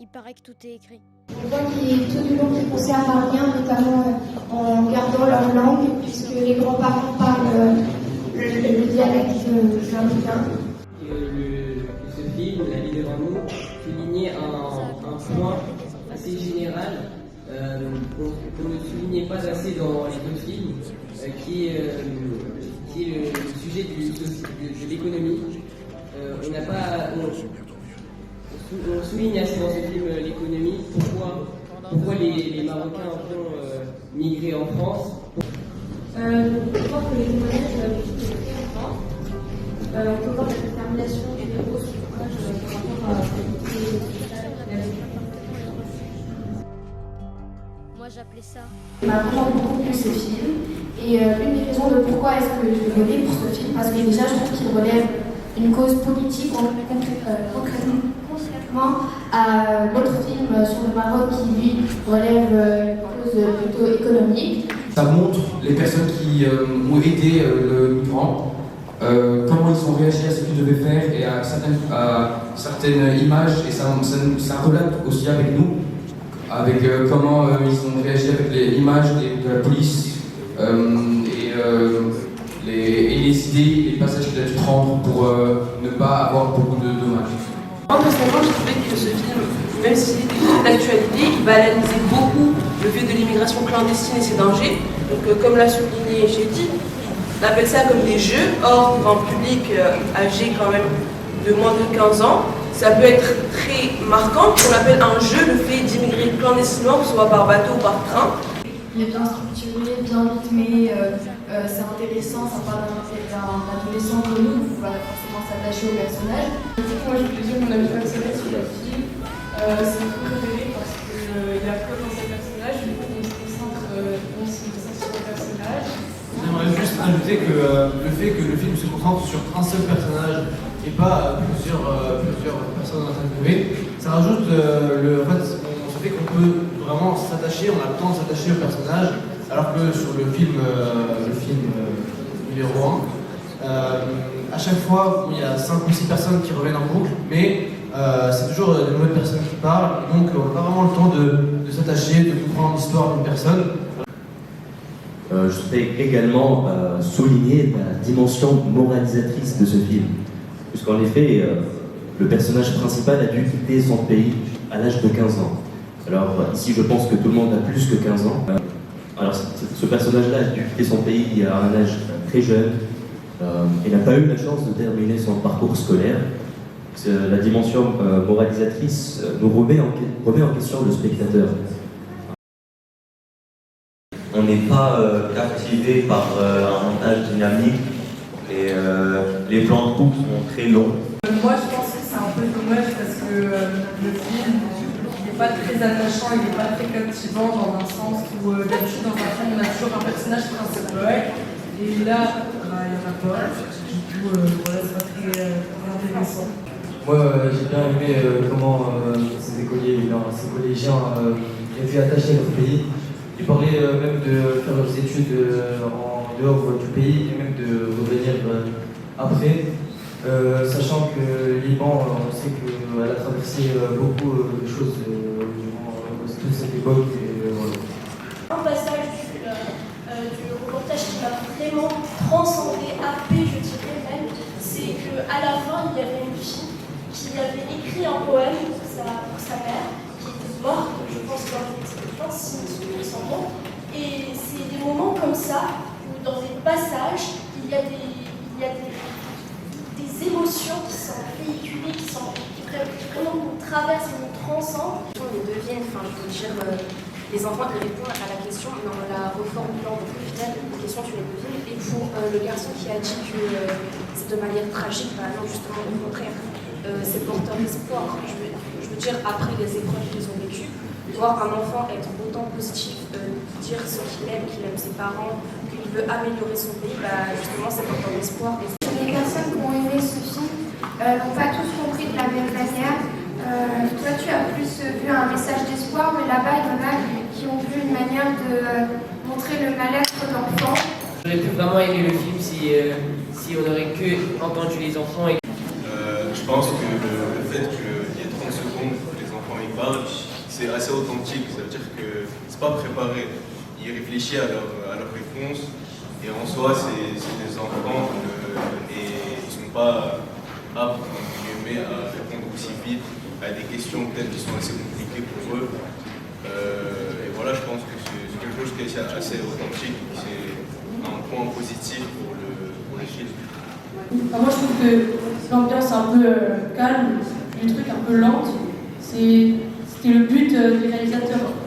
il paraît que tout est écrit. On voit tout du long qu'ils conservent un lien, notamment en gardant leur langue, puisque les grands-parents parlent le dialecte jamaïcain. Ce film, La vie devant nous, soulignait un point assez général qu'on ne soulignait pas assez dans les autres films, qui est le sujet de l'économie. On souligne assez dans ce film l'économie, pourquoi les Marocains ont migré en France. On peut voir que les témoignages en France. On peut voir la détermination des héros sur le courage par rapport à la Moi j'appelais ça. m'a vraiment beaucoup plu ce film. Et une des raisons de pourquoi est-ce que je le voulais pour ce film, parce que déjà je trouve qu'il relève une cause politique, contrairement à l'autre film sur le Maroc qui lui relève une cause plutôt économique. Ça montre les personnes qui ont aidé le migrant, comment ils ont réagi à ce qu'ils devaient faire et à certaines images, et ça relate aussi avec nous, avec comment ils ont réagi avec les images de la police et les idées, les passages qu'il a dû prendre pour ne pas avoir beaucoup de dommages. Moi personnellement, j'ai trouvé que ce film, même s'il est d'actualité, il va analyser beaucoup le fait de l'immigration clandestine et ses dangers. Donc comme l'a souligné Chéti, on appelle ça comme des jeux. Or, pour un public âgé quand même de moins de 15 ans, ça peut être très marquant. On appelle un jeu le fait d'immigrer clandestinement, que ce soit par bateau ou par train. Il est bien structuré, bien rythmé, c'est intéressant, ça parle d'un adolescent comme nous, on va forcément s'attacher au personnage. Moi je peux dire mon avis personnel sur le film, c'est mon préféré parce qu'il y a peu dans ce personnage, du coup on se concentre sur le personnage. J'aimerais juste ajouter que le fait que le film se concentre sur un seul personnage et pas plusieurs personnes en train de jouer, ça rajoute on se fait qu'on peut vraiment s'attacher, on a le temps de s'attacher au personnage, alors que sur le film numéro 1, à chaque fois il y a 5 ou 6 personnes qui reviennent en boucle, mais c'est toujours de nouvelles personnes qui parlent, donc on n'a pas vraiment le temps de s'attacher, de comprendre l'histoire d'une personne. Je voudrais également souligner la dimension moralisatrice de ce film, puisqu'en effet, le personnage principal a dû quitter son pays à l'âge de 15 ans. Alors ici, je pense que tout le monde a plus que 15 ans. Alors ce personnage-là a dû quitter son pays à un âge très jeune et n'a pas eu la chance de terminer son parcours scolaire. La dimension moralisatrice nous remet en question le spectateur. On n'est pas captivé par un montage dynamique et les plans de coupe sont très longs. Moi je pense que c'est un peu dommage parce que le film n'est pas très attachant, il n'est pas très captivant dans un sens où d'habitude dans un film on a toujours un personnage principal et là il n'y en a pas. Du coup voilà, c'est pas très intéressant. Moi j'ai bien aimé comment ces collégiens étaient attachés à leur pays. Ils parlaient même de faire leurs études en dehors du pays et même de revenir après. Sachant que Liban, on sait qu'elle a traversé beaucoup de choses durant toute cette époque. Et, voilà. Un passage du reportage qui m'a vraiment transcendé, happé, je dirais même, c'est qu'à la fin, il y avait une fille qui avait écrit un poème pour sa mère, qui était morte, je pense, dans les expériences, si mes souvenirs sont bons. Et c'est des moments comme ça, où dans des passages, il y a des émotions qui sont véhiculées, qui vraiment nous traversent et nous transcendent. Ils deviennent, je veux dire, les enfants ils répondent à la question, mais en la reformulant. Donc au final, une question tu les devines. Et pour le garçon qui a dit que c'est de manière tragique, non, justement au contraire, c'est porteur d'espoir. Je veux dire, après les épreuves qu'ils ont vécues, voir un enfant être autant positif, dire ce qu'il aime ses parents, qu'il veut améliorer son pays, justement c'est porteur d'espoir. Les personnes qui ont aimé ce film n'ont pas tous compris de la même manière. Toi, tu as plus vu un message d'espoir, mais là-bas, il y en a qui ont vu une manière de montrer le mal-être de l'enfant. J'aurais pu vraiment aimer le film si on n'aurait que entendu les enfants. Je pense que le fait qu'il y ait 30 secondes pour que les enfants il parle, c'est assez authentique, ça veut dire que c'est pas préparé. Il réfléchit à leur réponse, et en soi, c'est des enfants et ils sont pas aptes entre guillemets, à répondre aussi vite à des questions peut-être qui sont assez compliquées pour eux. Et voilà, je pense que c'est quelque chose qui est assez authentique, c'est un point positif pour le film. Enfin, moi je trouve que l'ambiance un peu calme, du truc un peu lente, c'était le but des réalisateurs.